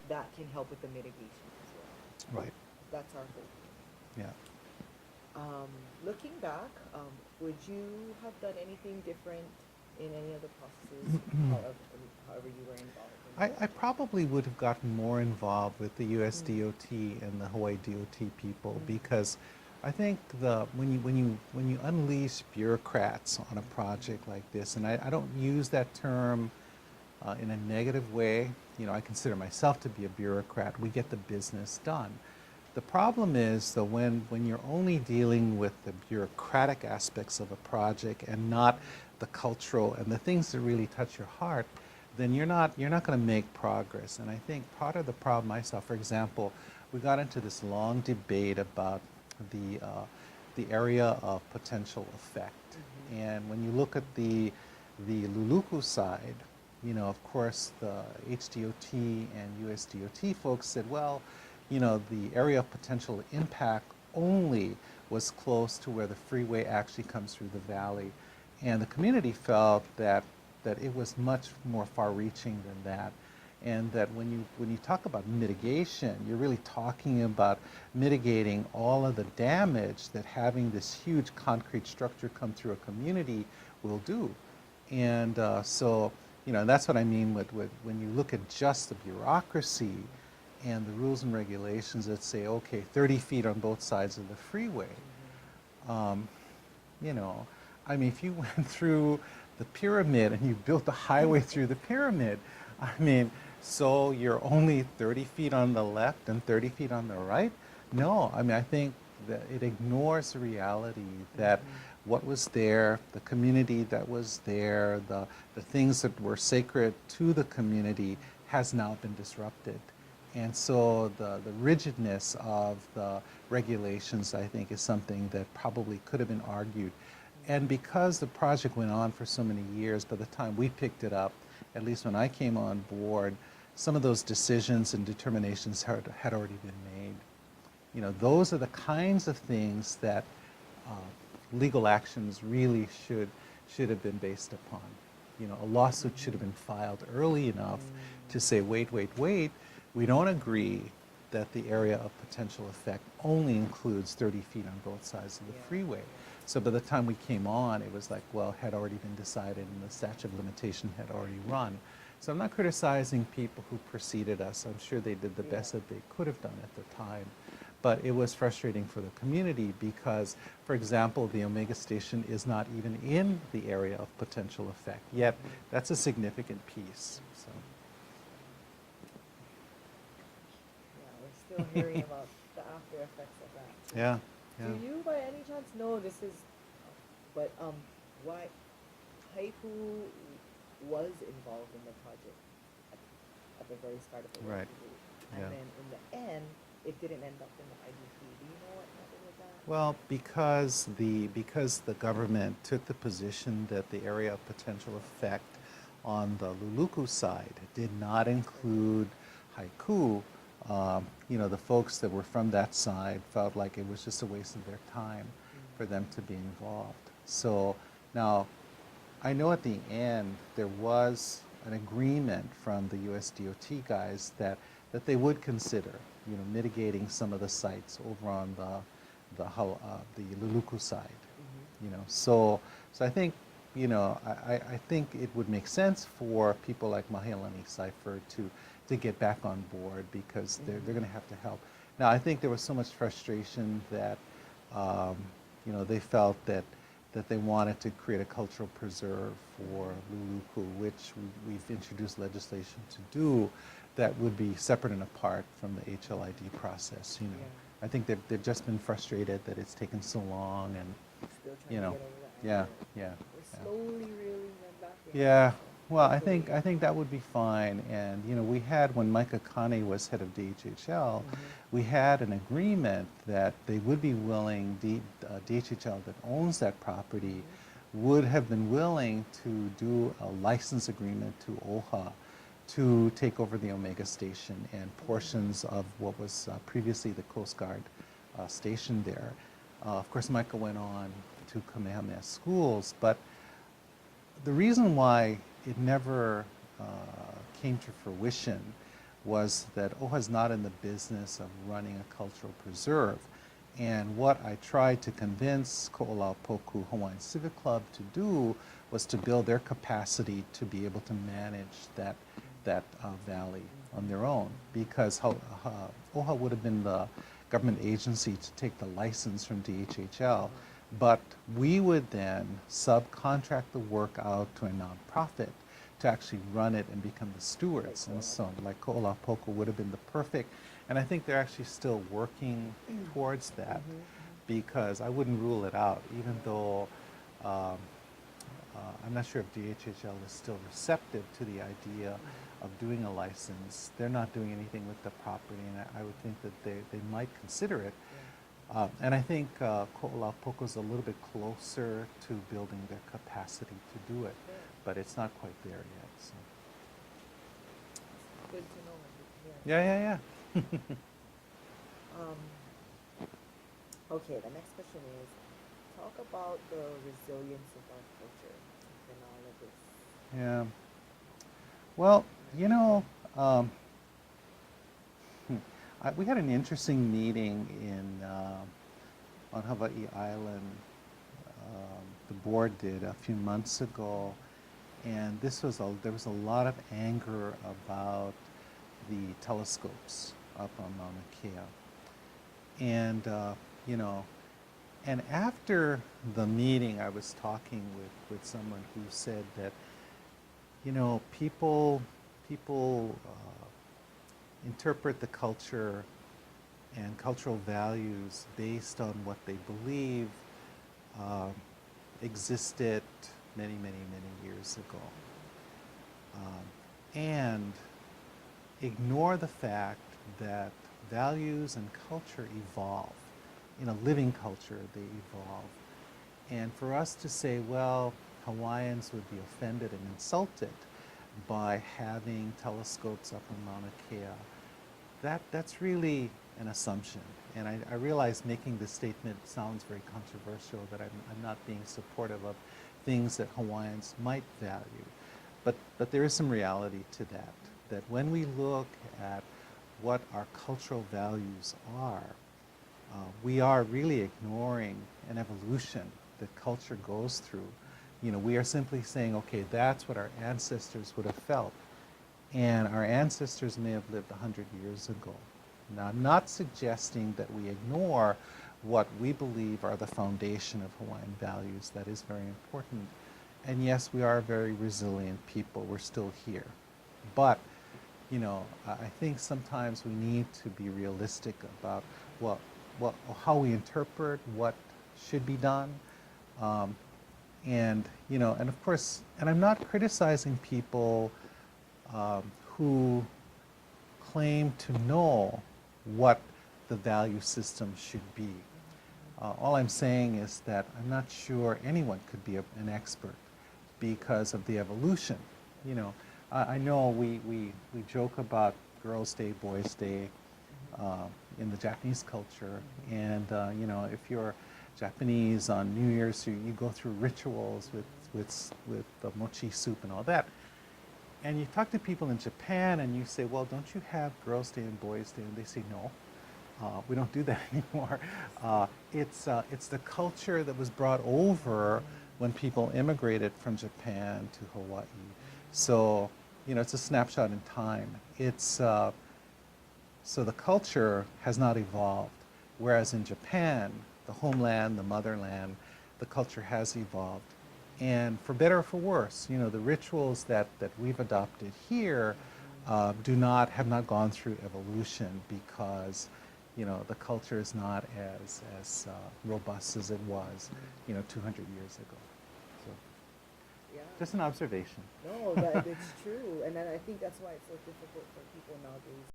that can help with the mitigation as well. Right. That's our hope. Yeah. Um, Looking back, would you have done anything different in any of the processes, however you were involved in the I project? probably would have gotten more involved with the US Mm, DOT and the Hawaii DOT people mm, because I think when you unleash bureaucrats on a project like this, and I don't use that term in a negative way. You know, I consider myself to be a bureaucrat. We get the business done. The problem is that when you're only dealing with the bureaucratic aspects of a project and not the cultural and the things that really touch your heart, then you're not going to make progress. And I think part of the problem I saw, for example, we got into this long debate about the uh, the area of potential effect. mm-hmm, And when you look at the Luluku side, you know, of course, the HDOT and USDOT folks said, well, you know, the area of potential impact only was close to where the freeway actually comes through the valley. And the community felt that it was much more far-reaching than that. And that when you talk about mitigation, you're really talking about mitigating all of the damage that having this huge concrete structure come through a community will do. And so, you know, that's what I mean with when you look at just the bureaucracy and the rules and regulations that say, okay, 30 feet on both sides of the freeway. mm-hmm. Um, you know, I mean, if you went through the pyramid and you built a highway through the pyramid, I mean, so you're only 30 feet on the left and 30 feet on the right? No, I mean, I think that it ignores the reality that Mm-hmm. what was there, the community that was there, the things that were sacred to the community has now been disrupted. And so the rigidness of the regulations, I think, is something that probably could have been argued. And because the project went on for so many years, by the time we picked it up, at least when I came on board, some of those decisions and determinations had already been made. You know, those are the kinds of things that uh, legal actions really should have been based upon. You know, a lawsuit should have been filed early enough to say, wait, wait, wait, we don't agree that the area of potential effect only includes 30 feet on both sides of the Yeah, freeway. yeah. So by the time we came on, it was like, well, had already been decided and the statute of limitation had already run. So I'm not criticizing people who preceded us. I'm sure they did the Yeah. best that they could have done at the time. But it was frustrating for the community because, for example, the Omega station is not even in the area of potential effect. Yet Mm-hmm. that's a significant piece. So. Yeah, we're still hearing about the after effects of that. Yeah, Do yeah. you, by any chance, know this is, but why Haiku was involved in the project at, at the very start of the work Right. group, and Yeah. then in the end, it didn't end up in the IDP. Do you know what happened with that? Well, because the government took the position that the area of potential effect on the Luluku side did not include haiku, you know, the folks that were from that side felt like it was just a waste of their time for them to be involved. So now I know at the end there was an agreement from the US DOT guys that they would consider, you know, mitigating some of the sites over on the Luluku side, Mm-hmm. you know. So I think, you know, I think it would make sense for people like Mahealani Cipher to get back on board because they're going to have to help. Now I think there was so much frustration that um, you know, they felt that they wanted to create a cultural preserve for Luluku, which we've introduced legislation to do that would be separate and apart from the HLID process, you know. Yeah. I think they've just been frustrated that it's taken so long and, Still trying you to know, get over that yeah, anger. yeah, We're yeah. slowly reeling them back in. Yeah, So well, hopefully. I think that would be fine. And you know, we had when Micah Kane was head of DHHL, Mm-hmm. we had an agreement that they would be willing. DHHL that owns that property Mm-hmm. would have been willing to do a license agreement to OHA to take over the Omega station and portions of what was previously the Coast Guard station there. Of course, Micah went on to Kamehameha Schools, but the reason why it never came to fruition was that OHA is not in the business of running a cultural preserve. And what I tried to convince Ko'olapoku Hawaiian Civic Club to do was to build their capacity to be able to manage that valley on their own, because OHA would have been the government agency to take the license from DHHL, but we would then subcontract the work out to a nonprofit to actually run it and become the stewards. And so like Ko'olapoku would have been the perfect, and I think they're actually still working towards that, because I wouldn't rule it out, even though I'm not sure if DHHL is still receptive to the idea of doing a license. They're not doing anything with the property, and I would think that they might consider it. And I think Ko'olapoku is a little bit closer to building their capacity to do it, but it's not quite there yet. So. Good to know. Yeah. Yeah. Okay, the next question is, talk about the resilience of our culture in all of this. Yeah. Well, you know, we had an interesting meeting on Hawaii Island. The board did a few months ago, and there was a lot of anger about the telescopes up on Mauna Kea. And you know, and after the meeting, I was talking with someone who said that, you know, people interpret the culture and cultural values based on what they believe existed many years ago, and ignore the fact that values and culture evolve. In a living culture, they evolve. And for us to say, well, Hawaiians would be offended and insulted by having telescopes up on Mauna Kea, that's really an assumption. And I realize making this statement sounds very controversial, that I'm not being supportive of things that Hawaiians might value. But there is some reality to that when we look at what our cultural values are, we are really ignoring an evolution that culture goes through. You know, we are simply saying, okay, that's what our ancestors would have felt. And our ancestors may have lived 100 years ago. Now, I'm not suggesting that we ignore what we believe are the foundation of Hawaiian values. That is very important. And yes, we are a very resilient people. We're still here. But, you know, I think sometimes we need to be realistic about how we interpret what should be done. And, you know, and of course, and I'm not criticizing people who claim to know what the value system should be. All I'm saying is that I'm not sure anyone could be an expert because of the evolution. You know, I know we joke about Girls' Day, Boys' Day in the Japanese culture, and you know, if you're Japanese on New Year's, you go through rituals with the mochi soup and all that. And you talk to people in Japan and you say, well, don't you have Girls' Day and Boys' Day? And they say, no, we don't do that anymore. It's the culture that was brought over when people immigrated from Japan to Hawaii. So, you know, it's a snapshot in time. So the culture has not evolved, whereas in Japan, the homeland, the motherland, the culture has evolved. And for better or for worse, you know, the rituals that we've adopted here have not gone through evolution, because, you know, the culture is not as robust as it was, you know, 200 years ago. So, Yeah. just an observation. No, but it's true. And then I think that's why it's so difficult for people nowadays